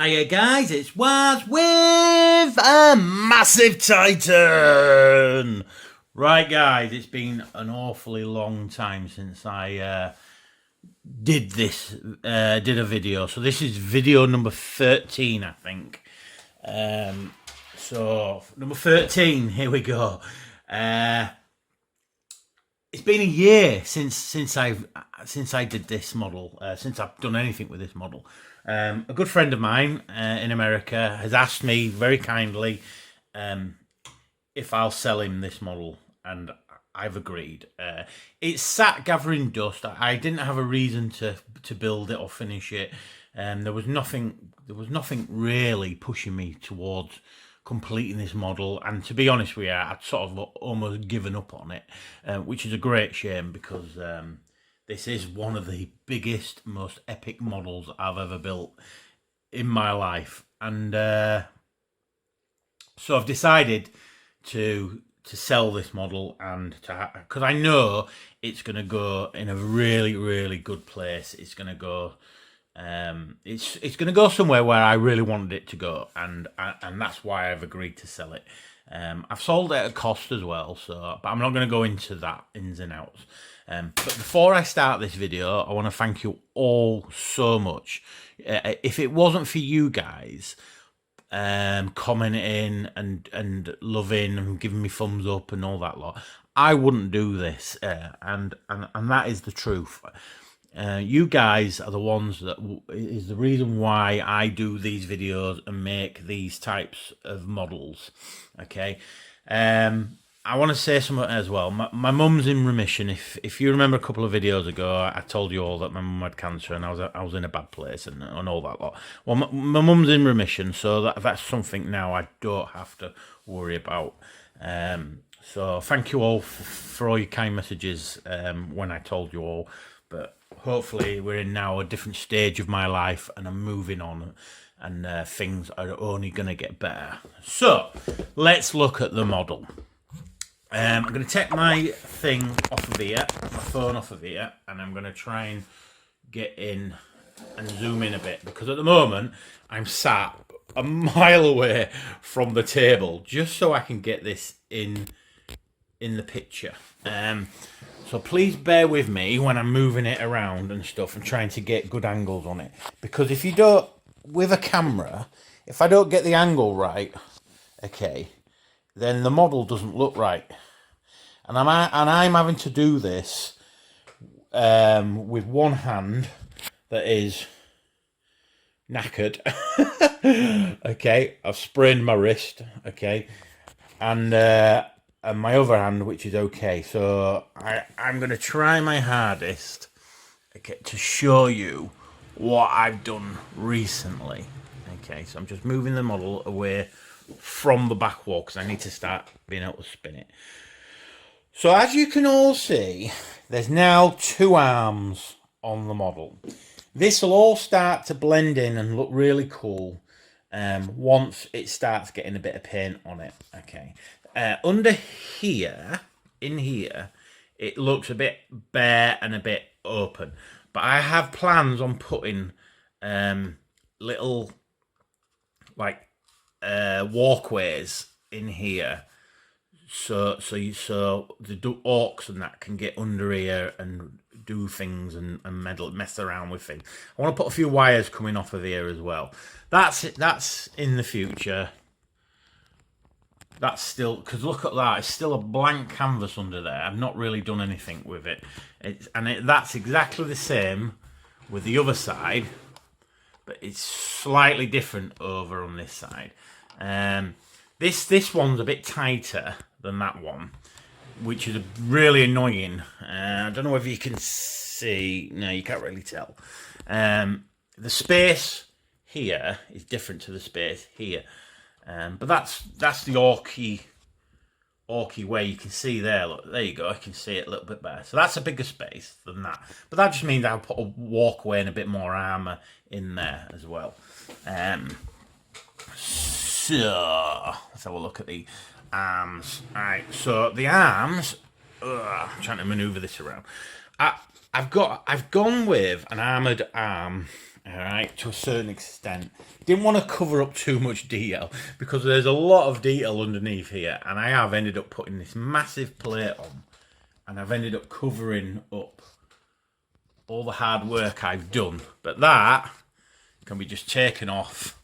Hiya guys, it's Waz with a massive Titan! Right guys, it's been an awfully long time since I did a video. So this is video number 13, I think. So number 13, here we go. It's been a year since I did this model, since I've done anything with this model. A good friend of mine in America has asked me very kindly if I'll sell him this model, and I've agreed. It's sat gathering dust. I didn't have a reason to build it or finish it. There was nothing really pushing me towards completing this model, and to be honest with you, I'd sort of almost given up on it, which is a great shame because this is one of the biggest, most epic models I've ever built in my life, and so I've decided to sell this model, and because I know it's going to go in a really good place. It's going to go. It's going to go somewhere where I really wanted it to go, and that's why I've agreed to sell it. I've sold it at cost as well, but I'm not going to go into that ins and outs. But before I start this video, I want to thank you all so much. If it wasn't for you guys commenting and loving and giving me thumbs up and all that lot, I wouldn't do this, and that is the truth. You guys are the ones that is the reason why I do these videos and make these types of models. Okay, I want to say something as well. My mum's in remission. If you remember a couple of videos ago, I told you all that my mum had cancer and I was in a bad place and all that lot. Well, my mum's in remission, so that's something now I don't have to worry about. So thank you all for all your kind messages when I told you all. But hopefully we're in now a different stage of my life and I'm moving on, and things are only going to get better. So let's look at the model. I'm going to take my thing off of here, my phone off of here, and I'm going to try and get in and zoom in a bit, because at the moment I'm sat a mile away from the table just so I can get this in the picture. So please bear with me when I'm moving it around and stuff and trying to get good angles on it, because if you don't, with a camera, if I don't get the angle right, okay, then the model doesn't look right, and I'm having to do this with one hand that is knackered. Okay, I've sprained my wrist. Okay, and my other hand, which is okay. So I'm going to try my hardest, okay, to show you what I've done recently. Okay, so I'm just moving the model away from the back wall because I need to start being able to spin it. So as you can all see, there's now two arms on the model. This will all start to blend in and look really cool once it starts getting a bit of paint on it. Okay, under here, in here, it looks a bit bare and a bit open, but I have plans on putting little like walkways in here, so the orcs and that can get under here and do things and mess around with things. I want to put a few wires coming off of here as well. That's in the future. That's still, because look at that, it's still a blank canvas under there. I've not really done anything with it. That's exactly the same with the other side, but it's slightly different over on this side. This one's a bit tighter than that one, which is really annoying. I don't know if you can see. No, you can't really tell. The space here is different to the space here, but that's the orky way. You can see there. Look, there you go. I can see it a little bit better. So that's a bigger space than that. But that just means I'll put a walkway and a bit more armor in there as well. So let's have a look at the arms. All right, so the arms, I'm trying to maneuver this around. I've gone with an armored arm all right, to a certain extent. Didn't want to cover up too much detail because there's a lot of detail underneath here, and I have ended up putting this massive plate on, and I've ended up covering up all the hard work I've done. But that can be just taken off,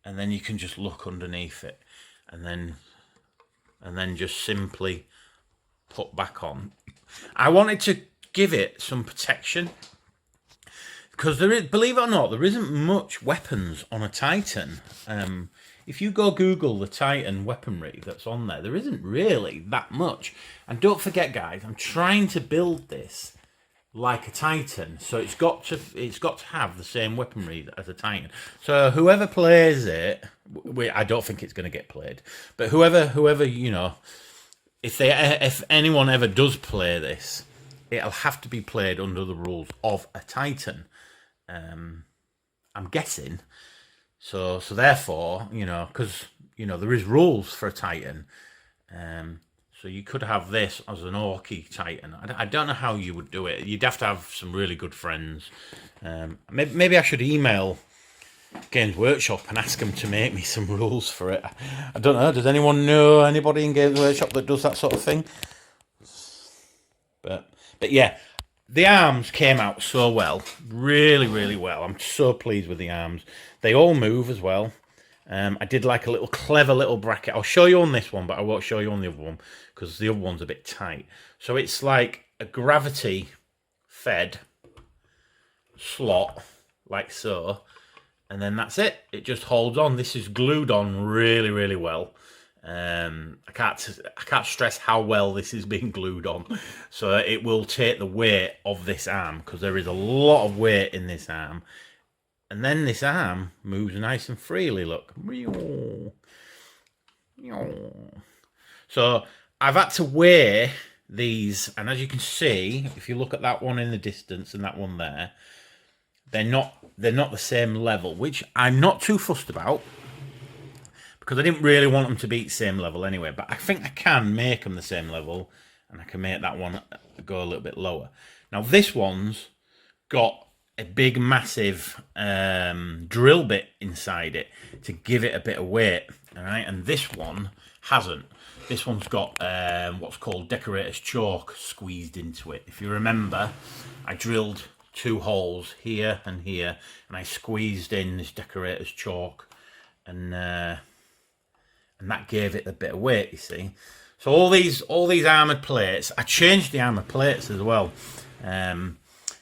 and then you can just look underneath it, and then just simply put back on. I wanted to give it some protection. Because there is, believe it or not, there isn't much weapons on a Titan. If you go Google the Titan weaponry that's on there, there isn't really that much. And don't forget, guys, I'm trying to build this like a Titan, so it's got to have the same weaponry as a Titan. So whoever plays it, I don't think it's going to get played, but whoever you know, if anyone ever does play this, it'll have to be played under the rules of a Titan. I'm guessing. So therefore, you know, because you know there is rules for a Titan. So you could have this as an Orky Titan. I don't know how you would do it. You'd have to have some really good friends. Maybe I should email Games Workshop and ask them to make me some rules for it. I don't know. Does anyone know anybody in Games Workshop that does that sort of thing? But yeah. The arms came out so well, really, really well. I'm so pleased with the arms. They all move as well. I did like a little clever little bracket. I'll show you on this one, but I won't show you on the other one because the other one's a bit tight. So it's like a gravity fed slot, like so, and then that's it. It just holds on. This is glued on really, really well. I can't stress how well this is being glued on. So it will take the weight of this arm because there is a lot of weight in this arm. And then this arm moves nice and freely, look. So I've had to weigh these, and as you can see, if you look at that one in the distance and that one there, they're not the same level, which I'm not too fussed about. Because I didn't really want them to be the same level anyway. But I think I can make them the same level. And I can make that one go a little bit lower. Now this one's got a big massive drill bit inside it to give it a bit of weight. Alright, and this one hasn't. This one's got what's called decorator's chalk squeezed into it. If you remember, I drilled 2 holes here and here. And I squeezed in this decorator's chalk. And that gave it a bit of weight, you see. So all these armoured plates, I changed the armoured plates as well.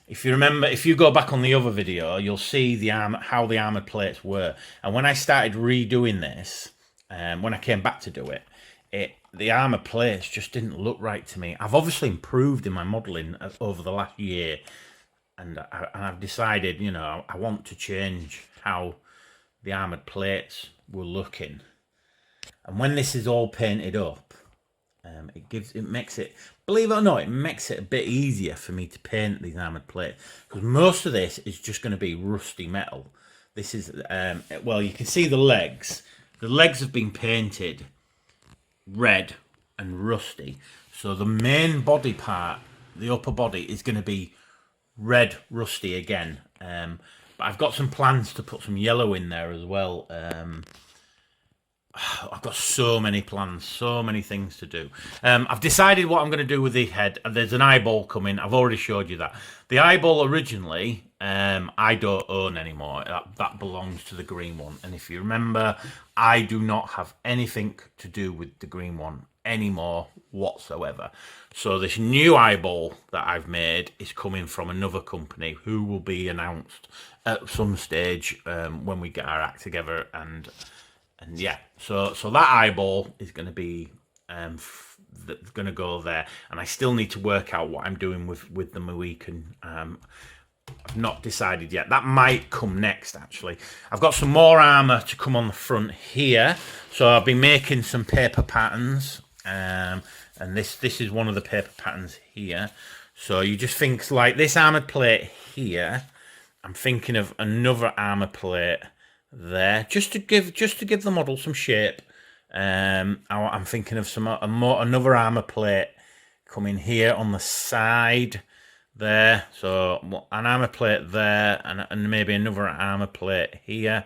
If you remember, if you go back on the other video, you'll see how the armoured plates were. And when I started redoing this, when I came back to do it, the armoured plates just didn't look right to me. I've obviously improved in my modelling over the last year. And I've decided, you know, I want to change how the armoured plates were looking. And when this is all painted up, it makes it, believe it or not, it makes it a bit easier for me to paint these armoured plates. Because most of this is just going to be rusty metal. This is, well, you can see the legs. The legs have been painted red and rusty. So the main body part, the upper body, is going to be red rusty again. But I've got some plans to put some yellow in there as well. I've got so many plans, so many things to do. I've decided what I'm going to do with the head. There's an eyeball coming. I've already showed you that. The eyeball originally, I don't own anymore. That belongs to the green one. And if you remember, I do not have anything to do with the green one anymore whatsoever. So this new eyeball that I've made is coming from another company who will be announced at some stage when we get our act together. And yeah, so that eyeball is going to be going to go there, and I still need to work out what I'm doing with the Mohican. I've not decided yet. That might come next, actually. I've got some more armour to come on the front here, so I've been making some paper patterns, and this is one of the paper patterns here. So you just think like this armoured plate here. I'm thinking of another armour plate there, just to give the model some shape. I'm thinking of another armor plate coming here on the side there. So an armor plate there, and maybe another armor plate here.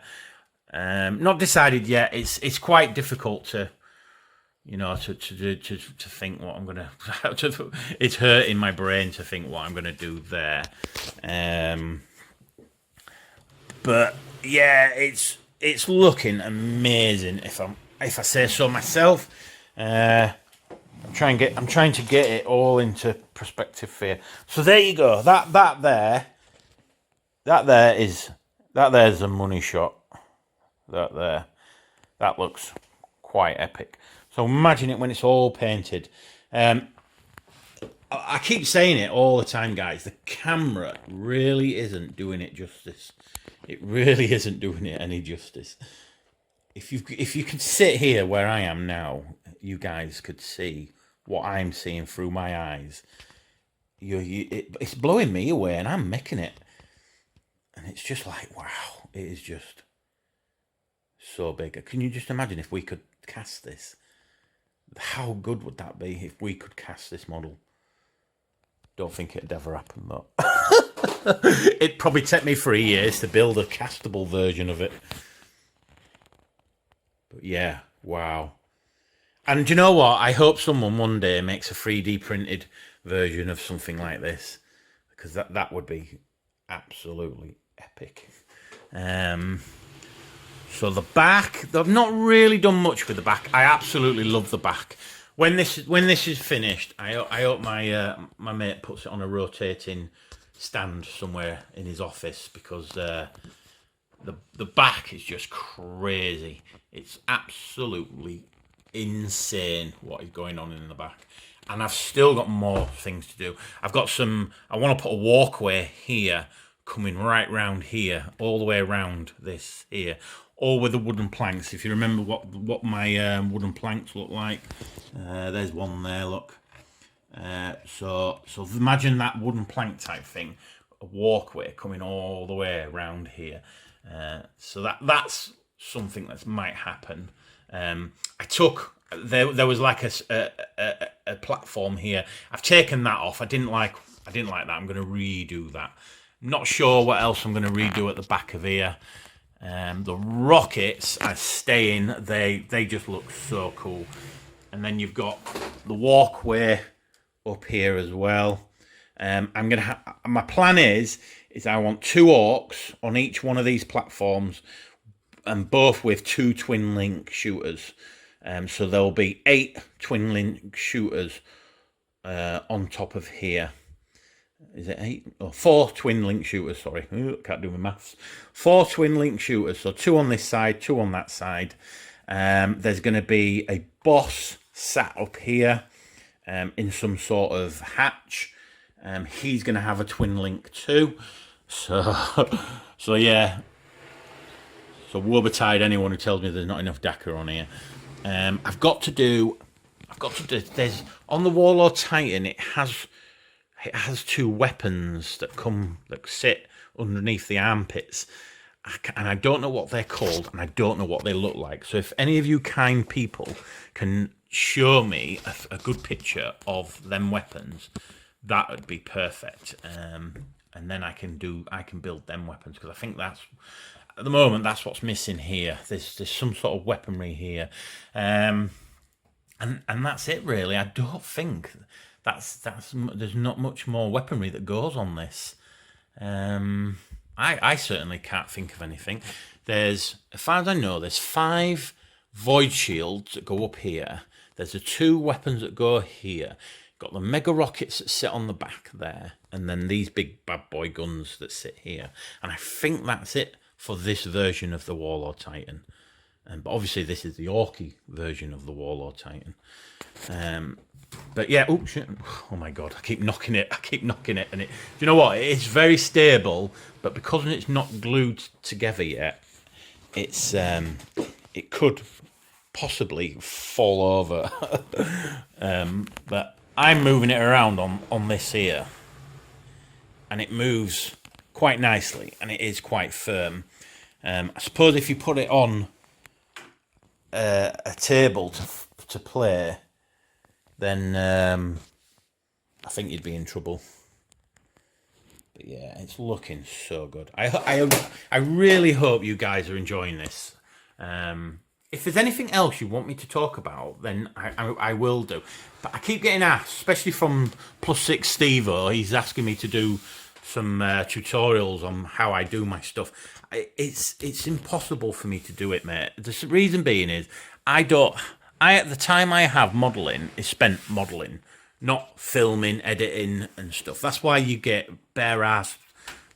Not decided yet. It's quite difficult to, you know, to think what I'm gonna. It's hurting my brain to think what I'm gonna do there. But yeah, it's looking amazing. If I say so myself. I'm trying to get it all into perspective here. So there you go. That there's a money shot. That looks quite epic. So imagine it when it's all painted. I keep saying it all the time, guys. The camera really isn't doing it justice. It really isn't doing it any justice. If you could sit here where I am now, you guys could see what I'm seeing through my eyes. It's blowing me away, and I'm making it, and it's just like, wow, it is just so big. Can you just imagine if we could cast this? How good would that be if we could cast this model? Don't think it'd ever happen though. It'd probably take me 3 years to build a castable version of it. But yeah, wow. And do you know what? I hope someone one day makes a 3D printed version of something like this, because that would be absolutely epic. So the back, I've not really done much with the back. I absolutely love the back. When this is finished, I hope my mate puts it on a rotating stand somewhere in his office, because the back is just crazy. It's absolutely insane what is going on in the back. And I've still got more things to do. I want to put a walkway here, coming right round here, all the way around this here, all with the wooden planks. If you remember what my wooden planks look like, there's one there, look. So imagine that wooden plank type thing, a walkway coming all the way around here. So that's something that might happen. There was like a platform here. I've taken that off. I didn't like that. I'm going to redo that. Not sure what else I'm going to redo at the back of here. The rockets are staying. They just look so cool. And then you've got the walkway up here as well. My plan is I want 2 orcs on each one of these platforms, and both with 2 twin link shooters. So there'll be 8 twin link shooters on top of here. Is it 8? Oh, 4 twin link shooters, sorry. Ooh, can't do my maths. 4 twin link shooters, so 2 on this side, 2 on that side. There's going to be a boss sat up here in some sort of hatch. He's going to have a twin link too. So yeah. So woe betide anyone who tells me there's not enough DACA on here. I've got to do. There's on the WarLord Titan. It has 2 weapons that sit underneath the armpits, and I don't know what they're called, and I don't know what they look like. So if any of you kind people can show me a good picture of them weapons, that would be perfect. And then I can build them weapons, because I think that's, at the moment, that's what's missing here. There's some sort of weaponry here, and that's it really. I don't think there's not much more weaponry that goes on this. I certainly can't think of anything. As far as I know, there's 5 void shields that go up here. There's the 2 weapons that go here. Got the mega rockets that sit on the back there, and then these big bad boy guns that sit here. And I think that's it for this version of the WarLord Titan. But obviously this is the Orky version of the WarLord Titan. But yeah, oh shit! Oh my god, I keep knocking it, and it. Do you know what? It's very stable, but because it's not glued together yet, it could possibly fall over. But I'm moving it around on this here, and it moves quite nicely, and it is quite firm. I suppose if you put it on a table to play, then I think you'd be in trouble. But yeah, it's looking so good. I really hope you guys are enjoying this. If there's anything else you want me to talk about, then I will do. But I keep getting asked, especially from +6 Steve-O, he's asking me to do some tutorials on how I do my stuff. It's impossible for me to do it, mate. The reason being is at the time I have modelling is spent modelling, not filming, editing and stuff. That's why you get bare ass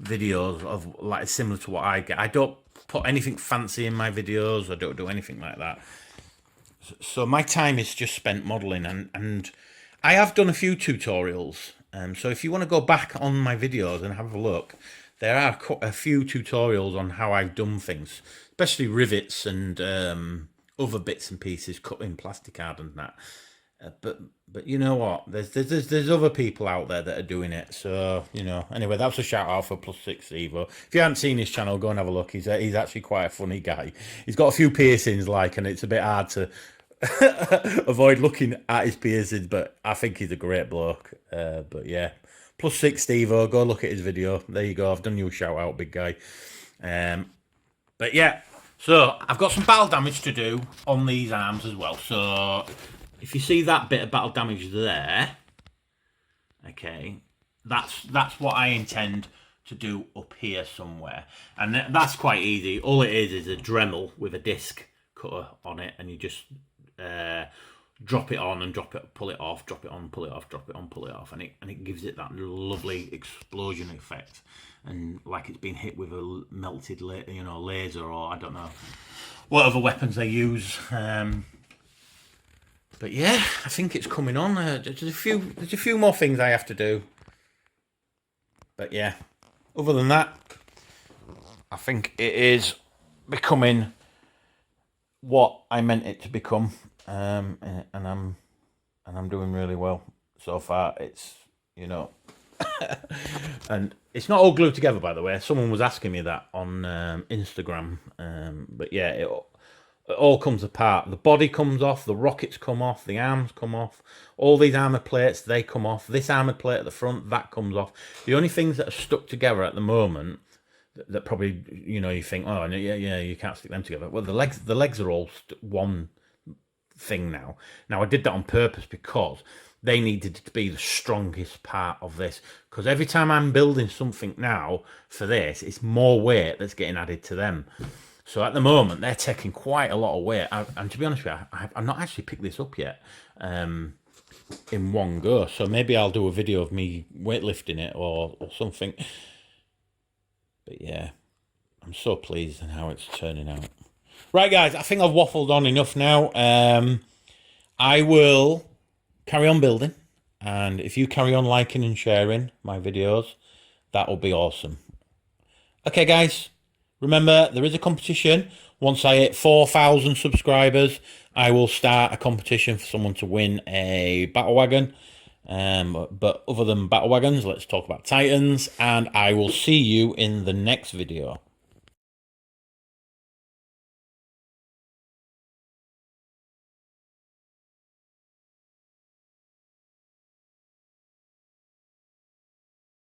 videos of like similar to what I get. I don't put anything fancy in my videos. I don't do anything like that. So my time is just spent modelling, and I have done a few tutorials. So if you want to go back on my videos and have a look, there are a few tutorials on how I've done things, especially rivets and other bits and pieces cut in plastic card and that. But you know what? There's other people out there that are doing it. So you know. Anyway, that's a shout out for +6 Steve-O. If you haven't seen his channel, go and have a look. He's actually quite a funny guy. He's got a few piercings, and it's a bit hard to avoid looking at his piercings. But I think he's a great bloke. But yeah, +6 Steve-O. Go look at his video. There you go. I've done you a shout out, big guy. But yeah, so I've got some battle damage to do on these arms as well. So if you see that bit of battle damage there, okay, that's what I intend to do up here somewhere. And that's quite easy. All it is a Dremel with a disc cutter on it, and you just drop it on and drop it, pull it off, drop it on, pull it off, drop it on, pull it off, and it gives it that lovely explosion effect, and like it's been hit with a melted laser, or I don't know, whatever weapons they use. But yeah, I think it's coming on. There's a few more things I have to do. But yeah, other than that, I think it is becoming what I meant it to become, and I'm doing really well so far. It's and it's not all glued together, by the way. Someone was asking me that on Instagram, but yeah, it all comes apart. The body comes off, the rockets come off, the arms come off, all these armor plates, they come off. This armor plate at the front, that comes off. The only things that are stuck together at the moment that probably, you think, oh yeah, you can't stick them together. Well, the legs are all one thing now. I did that on purpose because they needed to be the strongest part of this, because every time I'm building something now for this, it's more weight that's getting added to them. So at the moment, they're taking quite a lot of weight. And to be honest with you, I've not actually picked this up yet in one go. So maybe I'll do a video of me weightlifting it or something. But yeah, I'm so pleased with how it's turning out. Right, guys, I think I've waffled on enough now. I will carry on building. And if you carry on liking and sharing my videos, that will be awesome. Okay, guys. Remember, there is a competition. Once I hit 4,000 subscribers, I will start a competition for someone to win a battle wagon. But other than battle wagons, let's talk about Titans, and I will see you in the next video.